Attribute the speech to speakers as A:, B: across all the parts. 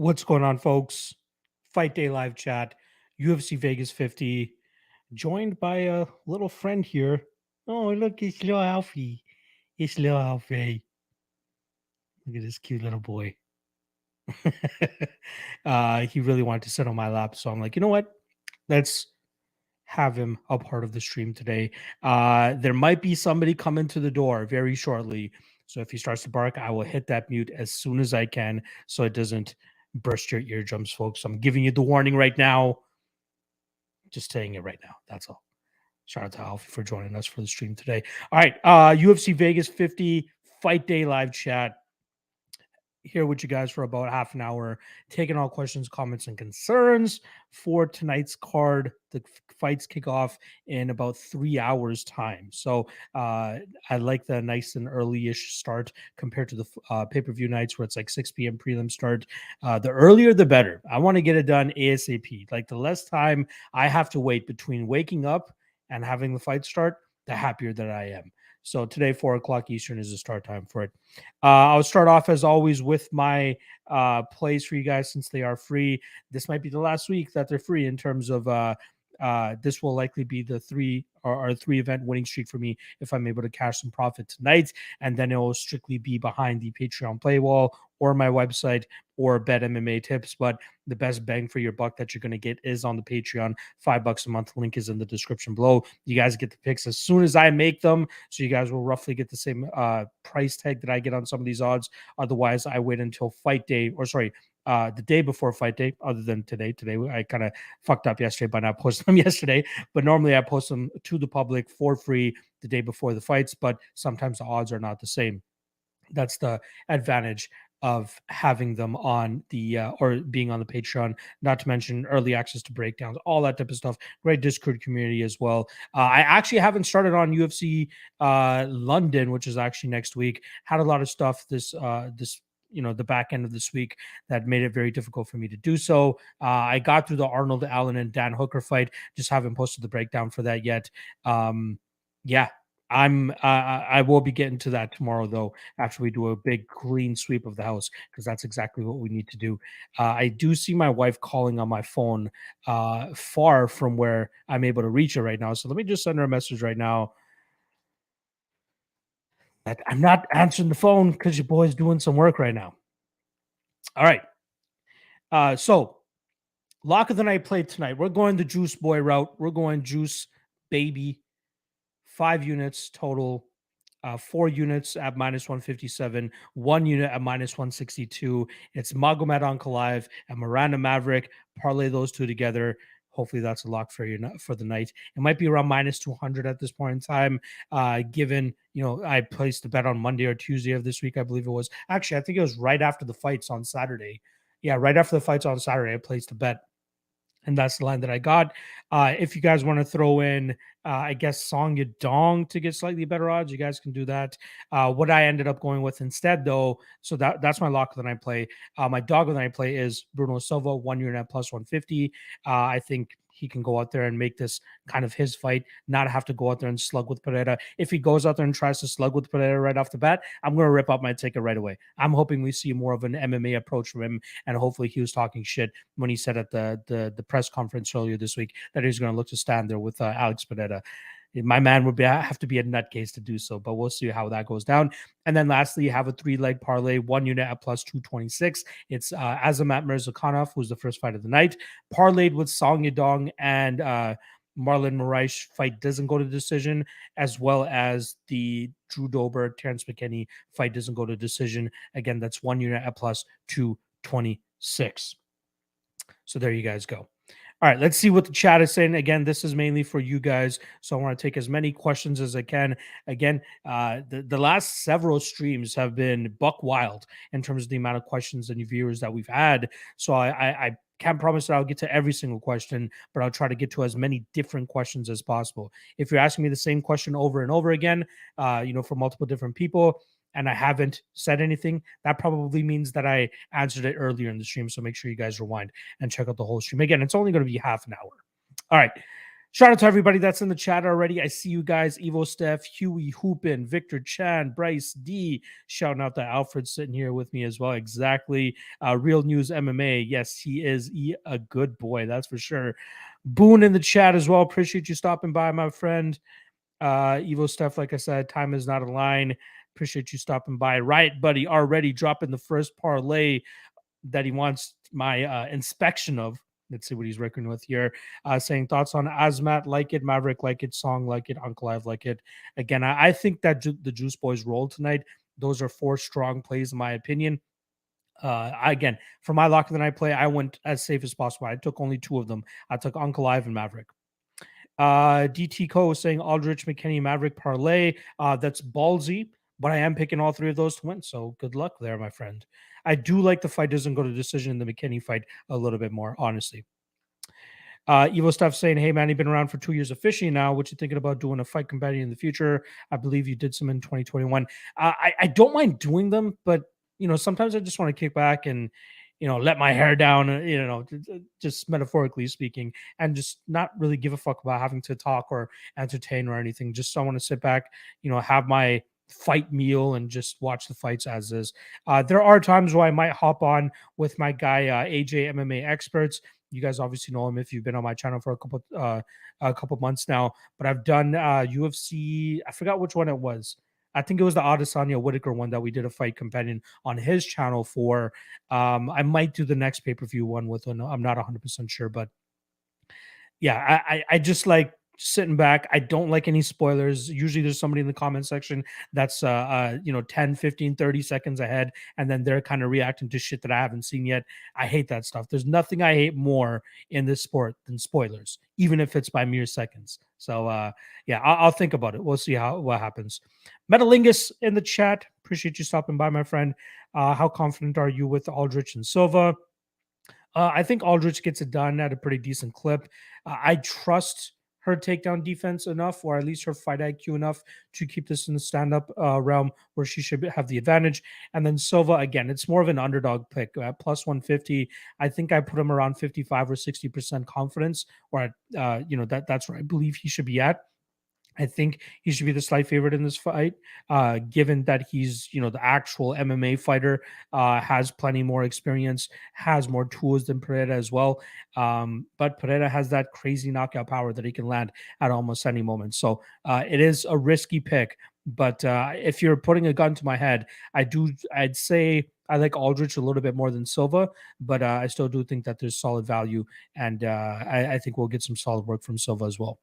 A: What's going on, folks? Fight Day live chat, UFC Vegas 50, joined by a little friend here. Oh, look, it's little Alfie. It's little Alfie. Look at this cute little boy. He really wanted to sit on my lap, so I'm like, you know what? Let's have him a part of the stream today. There might be somebody coming to the door very shortly. So if he starts to bark, I will hit that mute as soon as I can so it doesn't burst your eardrums, folks. I'm giving you the warning right now. Just saying it right now. That's all. Shout out to Alfie for joining us for the stream today. All right. UFC Vegas 50 Fight Day live chat. Here with you guys for about half an hour, taking all questions, comments, and concerns for tonight's card. The fights kick off in about 3 hours' time. So I like the nice and early-ish start compared to the pay-per-view nights where it's like 6 p.m. prelim start. The earlier, the better. I want to get it done ASAP. Like the less time I have to wait between waking up and having the fight start, the happier that I am. So today, 4 o'clock Eastern is the start time for it. I'll start off as always with my plays for you guys since they are free. This might be the last week that they're free in terms of this will likely be the three event winning streak for me if I'm able to cash some profit tonight. And then it will strictly be behind the Patreon paywall or my website or Bet MMA tips. But the best bang for your buck that you're going to get is on the Patreon. $5 a month. Link is in the description below. You guys get the picks as soon as I make them. So you guys will roughly get the same price tag that I get on some of these odds. Otherwise, I wait until fight day, or sorry, the day before fight day, other than today. Today, I kind of fucked up yesterday by not posting them yesterday. But normally I post them to the public for free the day before the fights. But sometimes the odds are not the same. That's the advantage of having them on the or being on the Patreon, not to mention early access to breakdowns, all that type of stuff. Great Discord community as well. I actually haven't started on UFC London, which is actually next week. Had a lot of stuff this the back end of this week that made it very difficult for me to do so. I got through the Arnold Allen and Dan Hooker fight, just haven't posted the breakdown for that yet. Yeah, I will be getting to that tomorrow, though, after we do a big clean sweep of the house, because that's exactly what we need to do. I do see my wife calling on my phone far from where I'm able to reach her right now. So let me just send her a message right now that I'm not answering the phone because your boy's doing some work right now. All right. So lock of the night played tonight. We're going the Juice Boy route. We're going Juice Baby. 5 units total. 4 units at minus 157, 1 unit at minus 162. It's Magomed Ankalaev and Miranda Maverick. Parlay those two together. Hopefully that's a lock for you for the night. It might be around minus 200 at this point in time, given, I placed the bet on Monday or Tuesday of this week, I believe it was. Actually, I think it was right after the fights on Saturday. Yeah, right after the fights on Saturday, I placed a bet. And that's the line that I got. If you guys want to throw in, I guess, Song Yadong to get slightly better odds, you guys can do that. What I ended up going with instead, though, so that's my lock of the night play. My dog of the night play is Bruno Silva, 1 unit at plus 150. I think he can go out there and make this kind of his fight, not have to go out there and slug with Pereira. If he goes out there and tries to slug with Pereira right off the bat, I'm going to rip up my ticket right away. I'm hoping we see more of an MMA approach from him, and hopefully he was talking shit when he said at the press conference earlier this week that he's going to look to stand there with Alex Pereira. My man would have to be a nutcase to do so, but we'll see how that goes down. And then lastly, you have a 3-leg parlay, 1 unit at plus 226. It's Azamat Mirzakhanov, who's the first fight of the night, parlayed with Song Yadong and Marlon Moraes fight doesn't go to decision, as well as the Drew Dober, Terrence McKinney fight doesn't go to decision. Again, that's 1 unit at plus 226. So there you guys go. All right, let's see what the chat is saying. Again, this is mainly for you guys, so I want to take as many questions as I can. Again, the last several streams have been buck wild in terms of the amount of questions and viewers that we've had. So I can't promise that I'll get to every single question, but I'll try to get to as many different questions as possible. If you're asking me the same question over and over again, for multiple different people, and I haven't said anything, that probably means that I answered it earlier in the stream. So make sure you guys rewind and check out the whole stream. Again, it's only going to be half an hour. All right. Shout out to everybody that's in the chat already. I see you guys: Evo Steph, Huey Hoopin, Victor Chan, Bryce D. Shouting out to Alfred sitting here with me as well. Exactly. Real News MMA. Yes, he is a good boy. That's for sure. Boone in the chat as well. Appreciate you stopping by, my friend. Evo Steph, like I said, time is not a line. Appreciate you stopping by. Right, buddy, already dropping the first parlay that he wants my inspection of. Let's see what he's working with here. Saying thoughts on Azmat, like it, Maverick, like it, Song, like it, Ankalaev, like it. Again, I think that the Juice Boys roll tonight. Those are 4 strong plays, in my opinion. Again, for my lock of the night play, I went as safe as possible. I took only 2 of them. I took Ankalaev and Maverick. DT Co saying Aldrich, McKinney, Maverick parlay. That's ballsy, but I am picking all 3 of those to win. So good luck there, my friend. I do like the fight doesn't go to decision in the McKinney fight a little bit more, honestly. Evo Stuff saying, hey man, you've been around for 2 years of fishing now. What you thinking about doing a fight companion in the future? I believe you did some in 2021. I don't mind doing them, but sometimes I just want to kick back and let my hair down, just metaphorically speaking, and just not really give a fuck about having to talk or entertain or anything. Just I want to sit back, have my fight meal and just watch the fights as is. There are times where I might hop on with my guy AJ MMA Experts. You guys obviously know him if you've been on my channel for a couple months now. But I've done UFC. I forgot which one it was. I think it was the Adesanya Whitaker one that we did a fight companion on his channel for. I might do the next pay-per-view one with one. I'm not 100% sure, but yeah, I just like sitting back. I don't like any spoilers. Usually there's somebody in the comment section that's 10, 15, 30 seconds ahead, and then they're kind of reacting to shit that I haven't seen yet. I hate that stuff. There's nothing I hate more in this sport than spoilers, even if it's by mere seconds. So yeah, I'll think about it. We'll see what happens. Metalingus in the chat. Appreciate you stopping by, my friend. How confident are you with Aldrich and Silva? I think Aldrich gets it done at a pretty decent clip. I trust her takedown defense enough, or at least her fight IQ enough to keep this in the stand-up realm where she should have the advantage. And then Silva, again, it's more of an underdog pick at plus 150. I think I put him around 55 or 60% confidence, or that's where I believe he should be at. I think he should be the slight favorite in this fight, given that he's, the actual MMA fighter, has plenty more experience, has more tools than Pereira as well. But Pereira has that crazy knockout power that he can land at almost any moment. So it is a risky pick. But if you're putting a gun to my head, I'd say I like Aldrich a little bit more than Silva, but I still do think that there's solid value. And I think we'll get some solid work from Silva as well.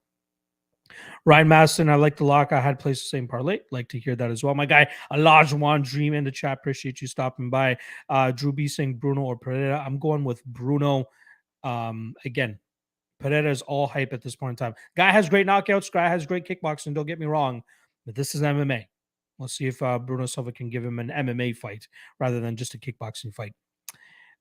A: Ryan Masson, I like the lock. I had placed the same parlay. Like to hear that as well. My guy, Olajuwon Dream in the chat. Appreciate you stopping by. Drew B saying Bruno or Pereira. I'm going with Bruno. Again, Pereira is all hype at this point in time. Guy has great knockouts. Guy has great kickboxing. Don't get me wrong, but this is MMA. We'll see if Bruno Silva can give him an MMA fight rather than just a kickboxing fight.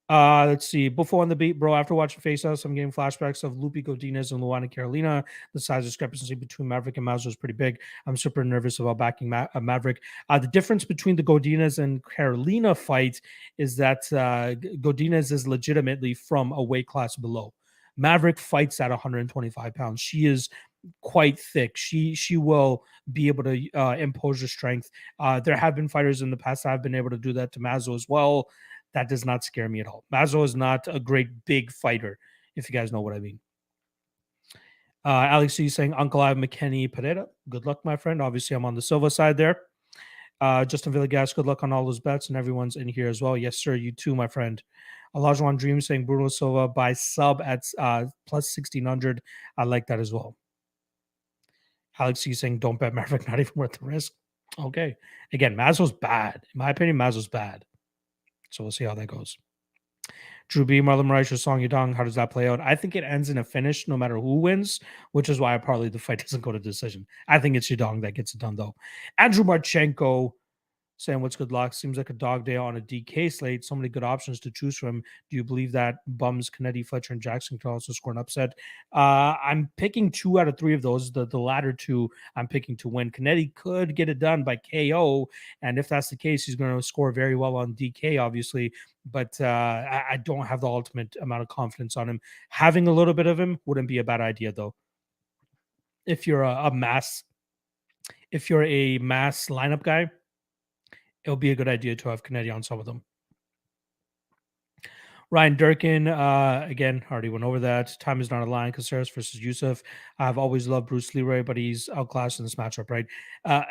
A: Let's see. Before on the beat, bro. After watching Face Off, I'm getting flashbacks of Lupi Godinez and Luana Carolina. The size discrepancy between Maverick and Mazzo is pretty big. I'm super nervous about backing Maverick. The difference between the Godinez and Carolina fight is that Godinez is legitimately from a weight class below. Maverick fights at 125 pounds. She is quite thick. She will be able to impose her strength. There have been fighters in the past that have been able to do that to Mazzo as well. That does not scare me at all. Mazzo is not a great big fighter, if you guys know what I mean. Alex C saying Ankalaev, McKinney, Pereira. Good luck, my friend. Obviously, I'm on the Silva side there. Justin Villegas, good luck on all those bets, and everyone's in here as well. Yes, sir. You too, my friend. Olajuwon Dream saying Bruno Silva by sub at plus 1,600. I like that as well. Alex C saying don't bet Maverick, not even worth the risk. Okay. Again, Mazzo's bad. In my opinion, Mazzo's bad. So we'll see how that goes. Drew B, Marlon Moraes, Song Yudong, how does that play out? I think it ends in a finish no matter who wins, which is why probably the fight doesn't go to decision. I think it's Yudong that gets it done, though. Andrew Marchenko saying, what's good luck? Seems like a dog day on a DK slate. So many good options to choose from. Do you believe that Bums, Kennedy, Fletcher, and Jackson can also score an upset? I'm picking 2 out of 3 of those. The latter 2 I'm picking to win. Kennedy could get it done by KO. And if that's the case, he's going to score very well on DK, obviously. But I don't have the ultimate amount of confidence on him. Having a little bit of him wouldn't be a bad idea, though. if you're a mass if you're a mass lineup guy, it'll be a good idea to have Kennedy on some of them. Ryan Durkin, again, already went over that. Time is not a line. Caceres versus Yusuf. I've always loved Bruce Leroy, but he's outclassed in this matchup, right?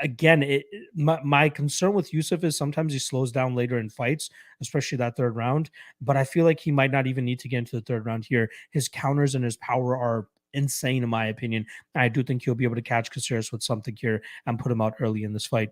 A: Again, my concern with Yusuf is sometimes he slows down later in fights, especially that third round. But I feel like he might not even need to get into the third round here. His counters and his power are insane, in my opinion. I do think he'll be able to catch Caceres with something here and put him out early in this fight.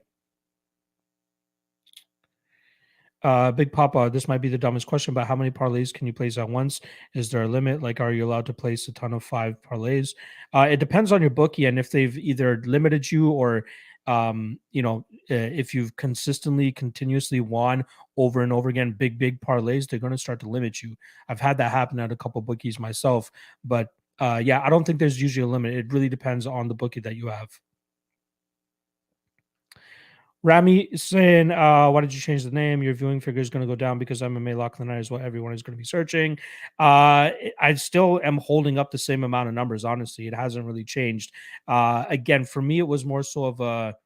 A: Big Papa, this might be the dumbest question, but how many parlays can you place at once? Is there a limit? Like, are you allowed to place a ton of 5 parlays? It depends on your bookie and if they've either limited you or, if you've continuously won over and over again, big parlays, they're going to start to limit you. I've had that happen at a couple bookies myself, but yeah, I don't think there's usually a limit. It really depends on the bookie that you have. Rami is saying, why did you change the name? Your viewing figure is going to go down because MMA Lock of the Night is what everyone is going to be searching. I still am holding up the same amount of numbers, honestly. It hasn't really changed. Again, for me, it was more so of a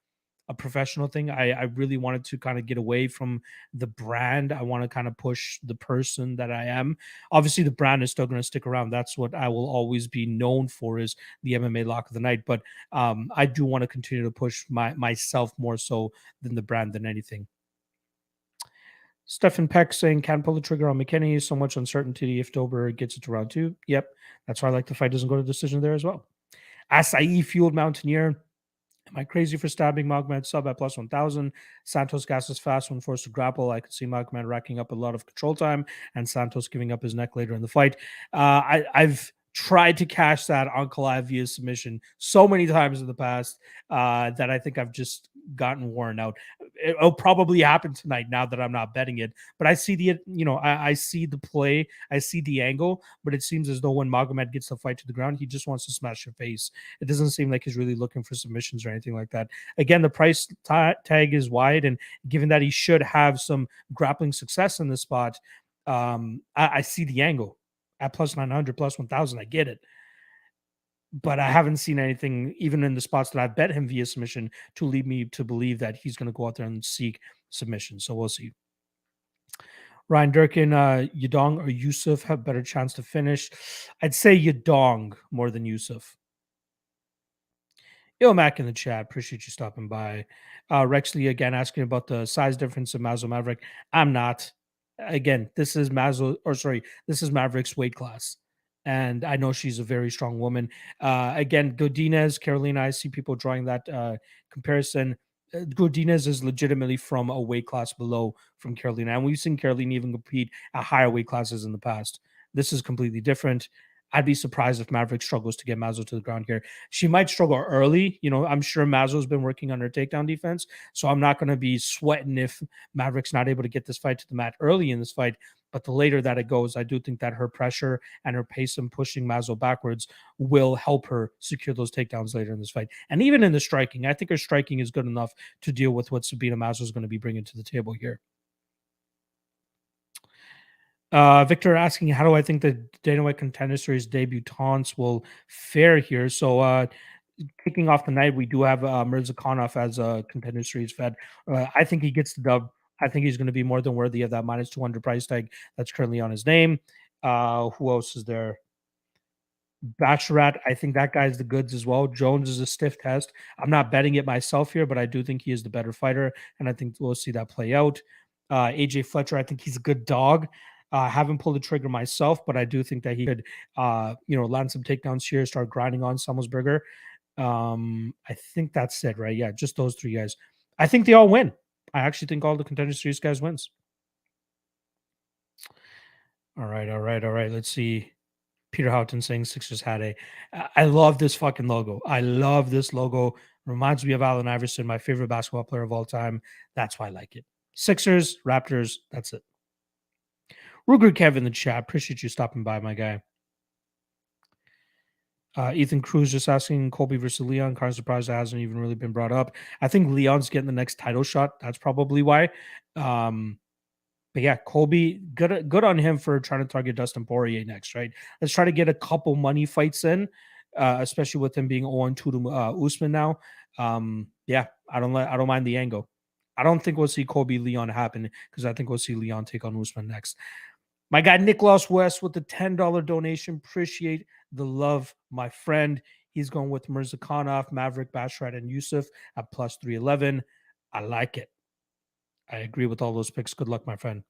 A: professional thing. I really wanted to kind of get away from the brand. I want to kind of push the person that I am. Obviously, the brand is still going to stick around. That's what I will always be known for is the MMA Lock of the Night. But I do want to continue to push myself more so than the brand than anything. Stefan Peck saying, can't pull the trigger on McKinney. So much uncertainty if Dober gets it to round 2. Yep. That's why I like the fight doesn't go to decision there as well. Acai Fueled Mountaineer. Am I crazy for stabbing Magomed sub at plus 1,000? Santos gasses fast when forced to grapple. I could see Magomed racking up a lot of control time and Santos giving up his neck later in the fight. I've tried to cash that Ankalaev via submission so many times in the past that I think I've just gotten worn out. It'll probably happen tonight now that I'm not betting it. But I see I see the play, I see the angle, but it seems as though when Magomed gets the fight to the ground, he just wants to smash your face. It doesn't seem like he's really looking for submissions or anything like that. Again, the price tag is wide, and given that he should have some grappling success in this spot, I see the angle at plus 900, plus 1,000. I get it. But I haven't seen anything, even in the spots that I bet him via submission, to lead me to believe that he's going to go out there and seek submission. So we'll see. Ryan Durkin, Yadong or Yusuf have better chance to finish. I'd say Yadong more than Yusuf. Yo, Mac in the chat. Appreciate you stopping by. Rexley again asking about the size difference of Mazo Maverick. I'm not. Again, this is Maverick's weight class. And I know she's a very strong woman. Again, Godinez, Carolina, I see people drawing that comparison. Godinez is legitimately from a weight class below from Carolina. And we've seen Carolina even compete at higher weight classes in the past. This is completely different. I'd be surprised if Maverick struggles to get Mazo to the ground here. She might struggle early. I'm sure Mazo's been working on her takedown defense. So I'm not going to be sweating if Maverick's not able to get this fight to the mat early in this fight. But the later that it goes, I do think that her pressure and her pace in pushing Mazo backwards will help her secure those takedowns later in this fight. And even in the striking, I think her striking is good enough to deal with what Sabina Mazo is going to be bringing to the table here. Victor asking, how do I think the Dana White Contender Series debutantes will fare here? So, kicking off the night, we do have Mirzakhanov as a Contender Series fed. I think he gets the dub. I think he's going to be more than worthy of that minus 200 price tag that's currently on his name. Who else is there? Bacherat, I think that guy's the goods as well. Jones is a stiff test. I'm not betting it myself here, but I do think he is the better fighter, and I think we'll see that play out. AJ Fletcher, I think he's a good dog. I haven't pulled the trigger myself, but I do think that he could, land some takedowns here, start grinding on Samuelsberger. I think that's it, right? Yeah, just those 3 guys. I think they all win. I actually think all the Contender Series guys wins. All right. Let's see. Peter Houghton saying Sixers had a. I love this fucking logo. I love this logo. Reminds me of Allen Iverson, my favorite basketball player of all time. That's why I like it. Sixers, Raptors. That's it. Ruger Kev in the chat. Appreciate you stopping by, my guy. Ethan Cruz just asking Colby versus Leon. Kind of surprised it hasn't even really been brought up. I think Leon's getting the next title shot. That's probably why. But yeah, Colby, good on him for trying to target Dustin Poirier next, right? Let's try to get a couple money fights in. especially with him being 0-2 to Usman now. Yeah, I don't mind the angle. I don't think we'll see Kobe Leon happen because I think we'll see Leon take on Usman next. My guy Nicholas West with the $10 donation. Appreciate the love, my friend. He's going with Mirzakhanov, Maverick, Basharat, and Yusuf at plus 311. I like it. I agree with all those picks. Good luck, my friend.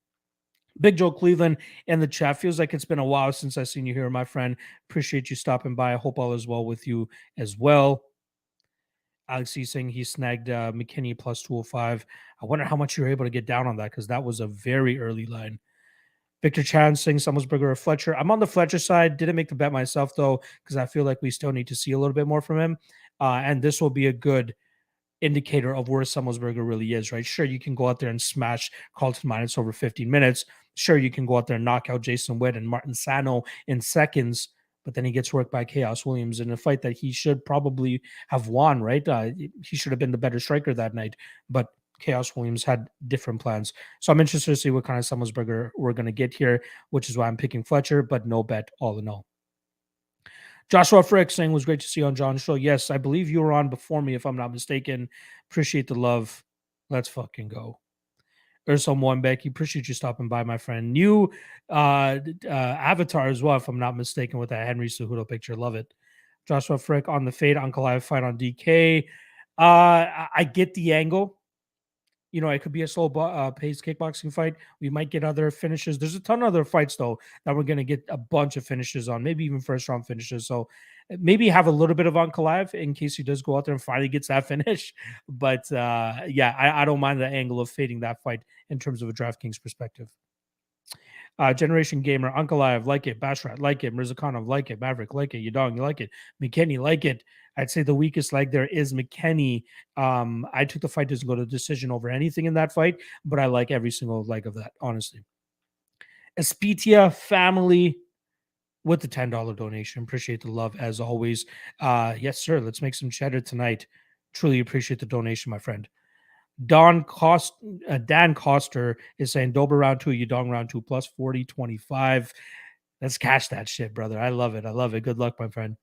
A: Big Joe Cleveland in the chat. Feels like it's been a while since I've seen you here, my friend. Appreciate you stopping by. I hope all is well with you as well. Alex is saying he snagged McKinney plus 205. I wonder how much you were able to get down on that because that was a very early line. Victor Chan saying Summelsberger or Fletcher. I'm on the Fletcher side. Didn't make the bet myself, though, because I feel like we still need to see a little bit more from him. And this will be a good indicator of where Summelsberger really is, right? Sure, you can go out there and smash Carlton Minus over 15 minutes. Sure, you can go out there and knock out Jason Witt and Martin Sano in seconds, but then he gets worked by Chaos Williams in a fight that he should probably have won, right? He should have been the better striker that night, but Chaos Williams had different plans. So I'm interested to see what kind of Summelsberger we're going to get here, which is why I'm picking Fletcher, but no bet all in all. Joshua Frick saying was great to see you on John's show. Yes, I believe you were on before me, if I'm not mistaken. Appreciate the love. Let's fucking go. Ursul Moenbeek, appreciate you stopping by, my friend. New avatar as well, if I'm not mistaken, with that Henry Cejudo picture. Love it. Joshua Frick on the fade, Ankalaev fight on DK. I get the angle. You know, it could be a slow paced kickboxing fight. We might get other finishes. There's a ton of other fights, though, that we're going to get a bunch of finishes on, maybe even first round finishes. So maybe have a little bit of Ankalaev in case he does go out there and finally gets that finish. But yeah, I don't mind the angle of fading that fight in terms of a DraftKings perspective. Generation Gamer, Ankalaev, like it. Bashrat, like it. Mirzakhanov, like it. Maverick, like it. Yadong, you like it. McKinney, like it. I'd say the weakest leg there is McKinney. I took the fight doesn't go to decision over anything in that fight, but I like every single leg of that, honestly. Espitia family with the $10 donation. Appreciate the love as always. Yes, sir. Let's make some cheddar tonight. Truly appreciate the donation, my friend. Dan Coster is saying Dober round 2, Yudong round 2 plus 40.25. Let's cash that shit, brother. I love it. I love it. Good luck, my friend.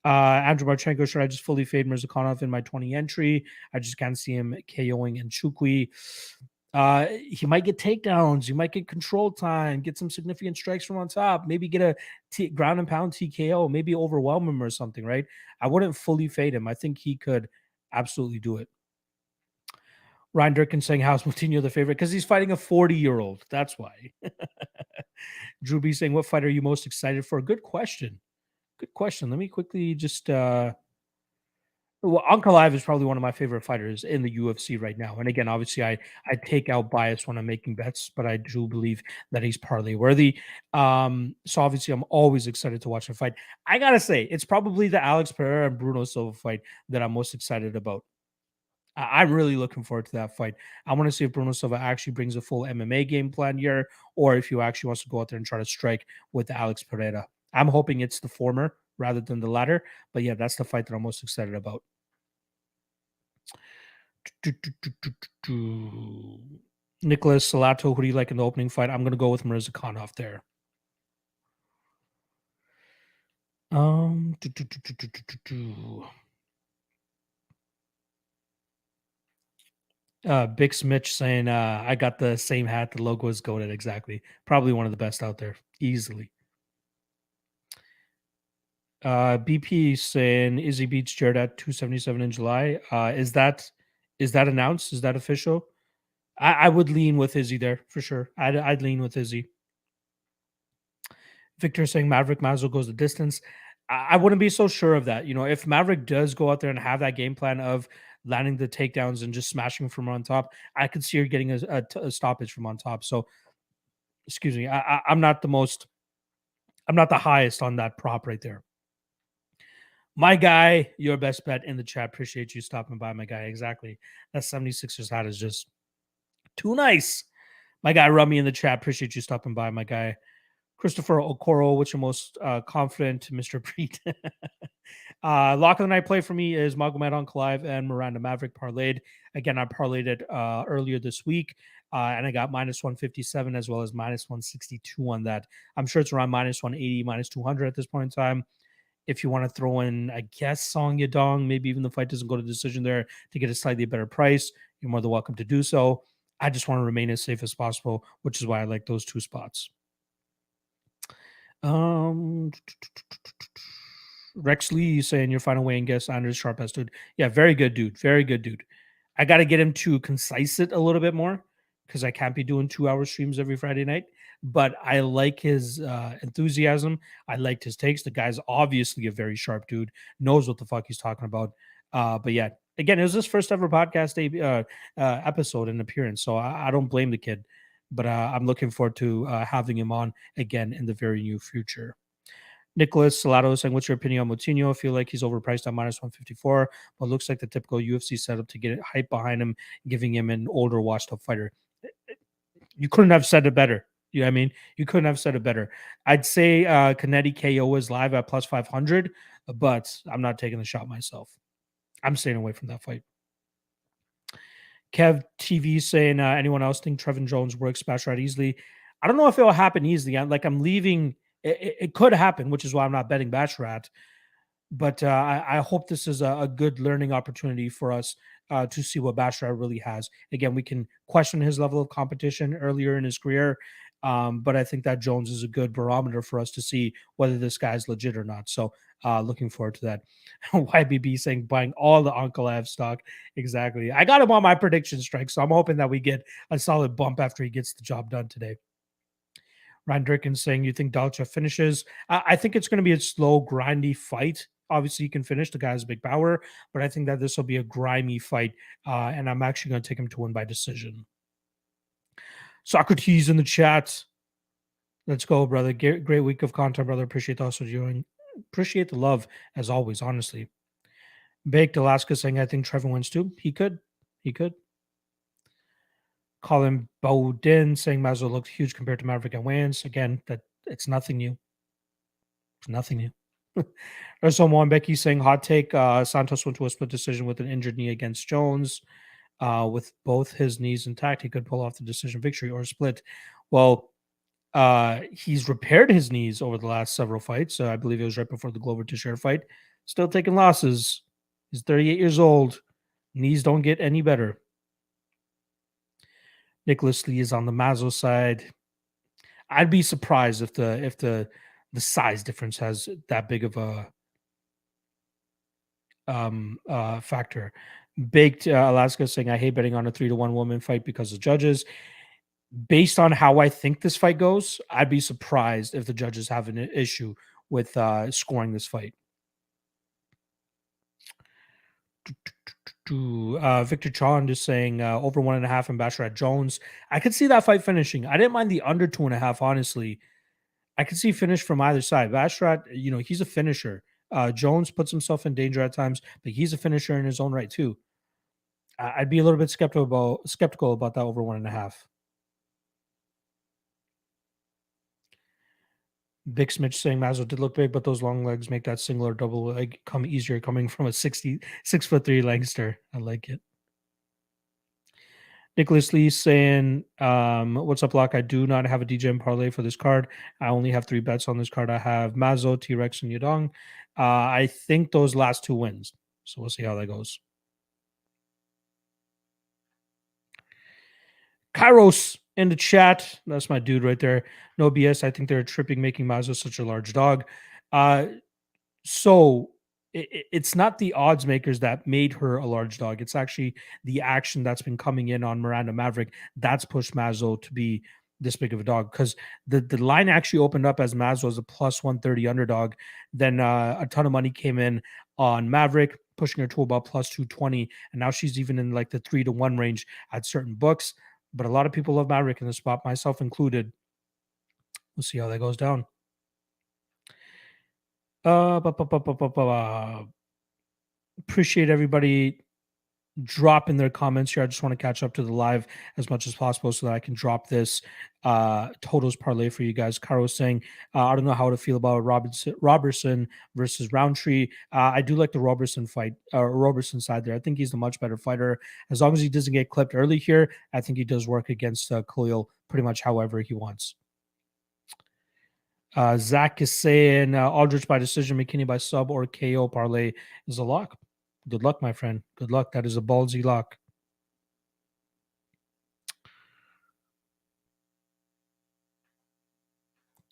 A: Andrew Marchenko, should I just fully fade Mirzakhanov in my 20 entry? I just can't see him KOing and Chukwi. He might get takedowns. He might get control time, get some significant strikes from on top, maybe get a ground and pound TKO, maybe overwhelm him or something, right? I wouldn't fully fade him. I think he could absolutely do it. Ryan Durkin saying, how's Moutinho the favorite? Because he's fighting a 40-year-old. That's why. Drew B saying, what fight are you most excited for? Good question. Good question. Let me quickly just well, Ankalaev is probably one of my favorite fighters in the UFC right now. And again, obviously I take out bias when I'm making bets, but I do believe that he's parlay worthy. So obviously I'm always excited to watch a fight. I gotta say, it's probably the Alex Pereira and Bruno Silva fight that I'm most excited about. I'm really looking forward to that fight. I want to see if Bruno Silva actually brings a full MMA game plan here, or if he actually wants to go out there and try to strike with Alex Pereira. I'm hoping it's the former rather than the latter. But yeah, that's the fight that I'm most excited about. Nicholas Salato, who do you like in the opening fight? I'm going to go with Mirzakhanov there. Big Smitch saying, I got the same hat. The logo is goated. Exactly. Probably one of the best out there. Easily. BP saying Izzy beats Jared at 277 in July. Is that announced? Is that official? I would lean with Izzy there for sure. I'd lean with Izzy. Victor saying Maverick Mazel goes the distance. I wouldn't be so sure of that. You know, if Maverick does go out there and have that game plan of landing the takedowns and just smashing from on top, I could see her getting a stoppage from on top. So, excuse me, I'm not the highest on that prop right there. My guy, your best bet in the chat. Appreciate you stopping by, my guy. Exactly. That 76ers hat is just too nice. My guy, Rummy in the chat. Appreciate you stopping by, my guy. Christopher Okoro, what's your most confident, Mr. Preet? Lock of the night play for me is Magomed Ankalaev and Miranda Maverick parlayed. Again, I parlayed it earlier this week, and I got minus 157 as well as minus 162 on that. I'm sure it's around minus 180, minus 200 at this point in time. If you want to throw in, I guess, Song Yadong, maybe even the fight doesn't go to decision there to get a slightly better price, you're more than welcome to do so. I just want to remain as safe as possible, which is why I like those two spots. Um, Rex Lee saying your final weighing guess, Anders Sharpest dude. Yeah, very good dude. Very good dude. I got to get him to concise it a little bit more because I can't be doing 2 hour streams every Friday night. But I like his enthusiasm. I liked his takes. The guy's obviously a very sharp dude, knows what the fuck he's talking about. But yeah, again, it was his first ever podcast episode and appearance. So I don't blame the kid. But I'm looking forward to having him on again in the very near future. Nicholas Salato saying, what's your opinion on Moutinho? I feel like he's overpriced at minus 154, but looks like the typical UFC setup to get hype behind him, giving him an older, washed up fighter. You couldn't have said it better. You know what I mean? You couldn't have said it better. I'd say Kennedy KO is live at plus 500, but I'm not taking the shot myself. I'm staying away from that fight. Kev TV saying, anyone else think Trevin Jones works Bashrat easily? I don't know if it will happen easily. I'm leaving. It could happen, which is why I'm not betting Bashrat. But I hope this is a good learning opportunity for us to see what Bashrat really has. Again, we can question his level of competition earlier in his career, but I think that Jones is a good barometer for us to see whether this guy's legit or not. So looking forward to that. YBB saying buying all the Ankalaev stock. Exactly. I got him on my prediction strike, so I'm hoping that we get a solid bump after he gets the job done today. Ryan Durkin saying, you think Dalcha finishes? I think it's going to be a slow, grindy fight. Obviously, he can finish. The guy has big power, but I think that this will be a grimy fight, and I'm actually going to take him to win by decision. Socrates in the chat. Let's go, brother. Great week of content, brother. Appreciate the also doing. Appreciate the love, as always, honestly. Baked Alaska saying, I think Trevor wins too. He could. He could. Colin Bowden saying Maslow looked huge compared to Maverick and Wayans. Again, that it's nothing new. It's nothing new. There's someone, Becky, saying hot take. Santos went to a split decision with an injured knee against Jones. With both his knees intact, he could pull off the decision victory or split. Well, he's repaired his knees over the last several fights. I believe it was right before the Glover Teixeira fight. Still taking losses. He's 38 years old. Knees don't get any better. Nicholas Lee is on the Mazzo side. I'd be surprised if the size difference has that big of a factor. Baked Alaska saying, I hate betting on a 3-1 woman fight because of judges. Based on how I think this fight goes, I'd be surprised if the judges have an issue with scoring this fight. Victor Chon just saying over 1.5 in Bashrat Jones. I could see that fight finishing. I didn't mind the under 2.5, honestly. I could see finish from either side. Bashrat, he's a finisher. Jones puts himself in danger at times, but he's a finisher in his own right too. I'd be a little bit skeptical about that over 1.5. Big Smitch saying Mazzo did look big, but those long legs make that single or double leg come easier coming from a 6'3" legster. I like it. Nicholas Lee saying, what's up, Lock? I do not have a DJM parlay for this card. I only have 3 bets on this card. I have Mazzo, T-Rex, and Yudong. I think those last 2 wins. So we'll see how that goes. Kairos in the chat. That's my dude right there. No BS. I think they're tripping making Mazzo such a large dog. So it's not the odds makers that made her a large dog. It's actually the action that's been coming in on Miranda Maverick that's pushed Mazzo to be this big of a dog, because the line actually opened up as Mazzo as a plus 130 underdog. Then a ton of money came in on Maverick, pushing her to about plus 220. And now she's even in like the 3-1 range at certain books. But a lot of people love Maverick in the spot, myself included. We'll see how that goes down. Appreciate everybody dropping their comments here. I just want to catch up to the live as much as possible so that I can drop this totals parlay for you guys. Caro saying, I don't know how to feel about Robertson versus Roundtree. I do like the Robertson side there. I think he's the much better fighter. As long as he doesn't get clipped early here, I think he does work against Khalil pretty much however he wants. Zach is saying Aldrich by decision, McKinney by sub, or KO parlay is a lock. Good luck, my friend. Good luck. That is a ballsy lock.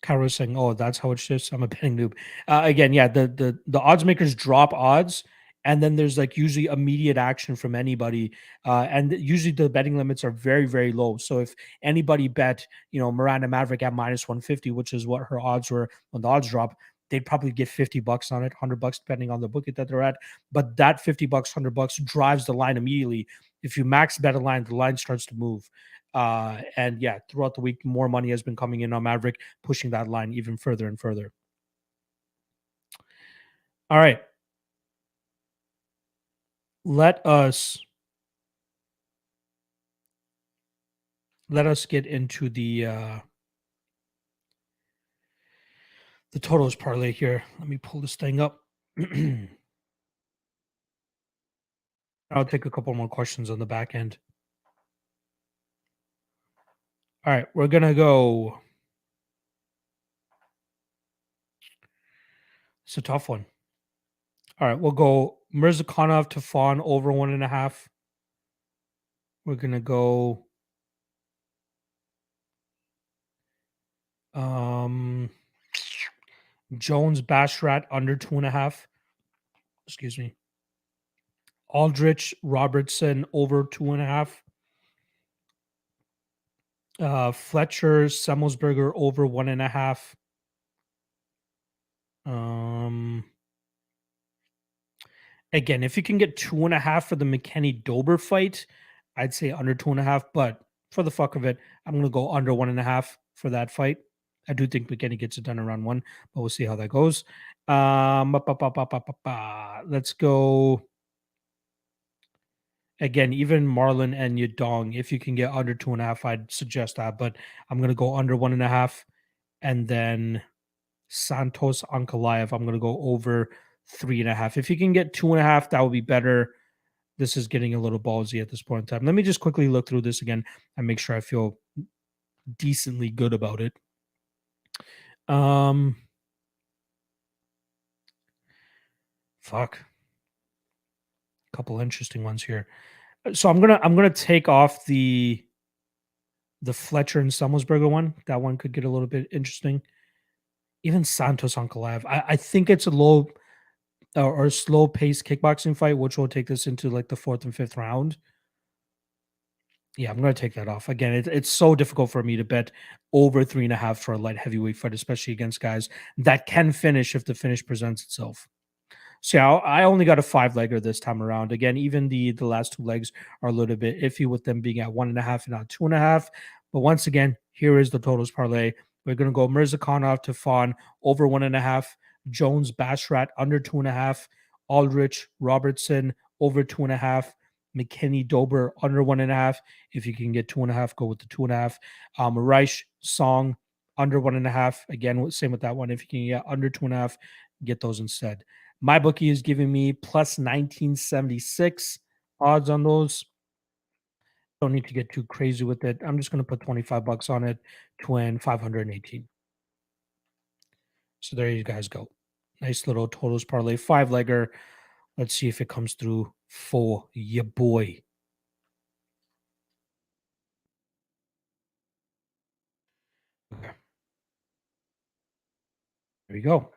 A: Kara saying, "Oh, that's how it shifts." I'm a betting noob. Again, yeah, the odds makers drop odds, and then there's like usually immediate action from anybody, and usually the betting limits are very very low. So if anybody bet, Miranda Maverick at -150, which is what her odds were when the odds drop, they'd probably get $50 on it, $100 depending on the bookie that they're at. But that $50, $100 drives the line immediately. If you max bet a line, the line starts to move. And yeah, throughout the week, more money has been coming in on Maverick, pushing that line even further and further. All right. Let us get into the totals parlay here. Let me pull this thing up. I'll take a couple more questions on the back end. All right, we're gonna go. It's a tough one. All right, we'll go Mirzakhanov to Fawn over 1.5. We're gonna go Jones Bashrat under 2.5. Excuse me. Aldrich Robertson over 2.5. Fletcher Semmelsberger over 1.5. Again, if you can get 2.5 for the McKenny Dober fight, I'd say under 2.5. But for the fuck of it, I'm gonna go under 1.5 for that fight. I do think McKenny gets it done around 1, but we'll see how that goes. Let's go. Again, even Marlon and Yadong, if you can get under 2.5, I'd suggest that. But I'm gonna go under 1.5, and then Santos Ankalaev, I'm gonna go over 3.5. If you can get 2.5, that would be better. This is getting a little ballsy at this point in time. Let me just quickly look through this again and make sure I feel decently good about it. Fuck. Couple interesting ones here. So I'm gonna take off the Fletcher and Summelsberger one. That one could get a little bit interesting. Even Santos Ankalaev. I think it's a low or slow paced kickboxing fight, which will take this into like the 4th and 5th round. Yeah, I'm gonna take that off. Again, it's so difficult for me to bet over 3.5 for a light heavyweight fight, especially against guys that can finish if the finish presents itself. So yeah, I only got a 5-legger this time around. Again, even the last 2 legs are a little bit iffy with them being at 1.5 and not 2.5. But once again, here is the totals parlay. We're gonna go Mirzakhanov to Fawn over 1.5, Jones Bashrat under 2.5, Aldrich Robertson over 2.5, McKinney Dober under 1.5. If you can get 2.5, go with the 2.5. Reich Song under 1.5. Again, same with that one. If you can get under 2.5, get those instead. My bookie is giving me plus 1976 odds on those. Don't need to get too crazy with it. I'm just going to put $25 on it to win 518. So there you guys go. Nice little totals parlay, 5-legger. Let's see if it comes through for your boy. Okay. There you go.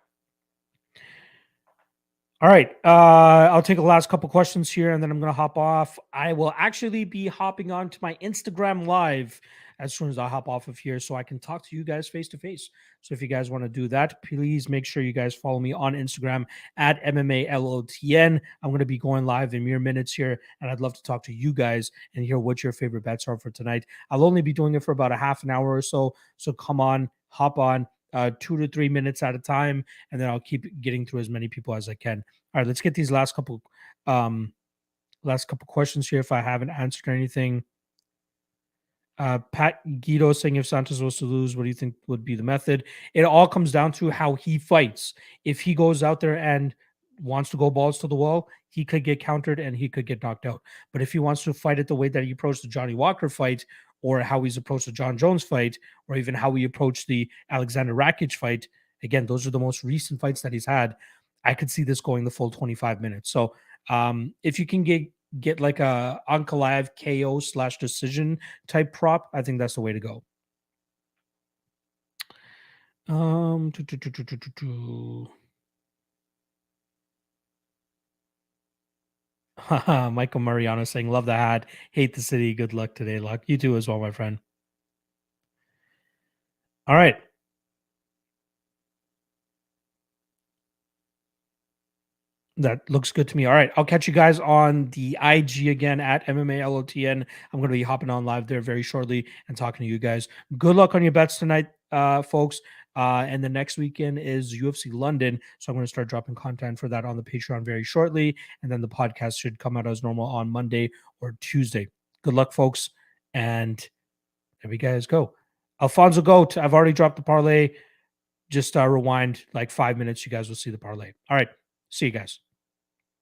A: All right. I'll take the last couple questions here and then I'm going to hop off. I will actually be hopping on to my Instagram live as soon as I hop off of here so I can talk to you guys face to face. So if you guys want to do that, please make sure you guys follow me on Instagram at MMALOTN. I'm going to be going live in mere minutes here and I'd love to talk to you guys and hear what your favorite bets are for tonight. I'll only be doing it for about a half an hour or so. So come on, hop on. 2 to 3 minutes at a time, and then I'll keep getting through as many people as I can. All right, let's get these last couple questions here. If I haven't answered anything, Pat Guido saying if Santos was to lose, what do you think would be the method? It all comes down to how he fights. If he goes out there and wants to go balls to the wall, he could get countered and he could get knocked out. But if he wants to fight it the way that he approached the Johnny Walker fight, or how he's approached the John Jones fight, or even how he approached the Alexander Rakic fight. Again, those are the most recent fights that he's had. I could see this going the full 25 minutes. So if you can get like a Ankalaev KO slash decision type prop, I think that's the way to go. Um, tu- tu- tu- tu- tu- tu- tu. Michael Mariano saying, "Love the hat, hate the city. Good luck today, Luck. You too as well, my friend." All right. That looks good to me. All right. I'll catch you guys on the IG again at MMALOTN. I'm going to be hopping on live there very shortly and talking to you guys. Good luck on your bets tonight, folks. And the next weekend is UFC London. So I'm going to start dropping content for that on the Patreon very shortly. And then the podcast should come out as normal on Monday or Tuesday. Good luck, folks. And there we guys go. Alfonso Goat. I've already dropped the parlay. Just rewind like 5 minutes. You guys will see the parlay. All right. See you guys.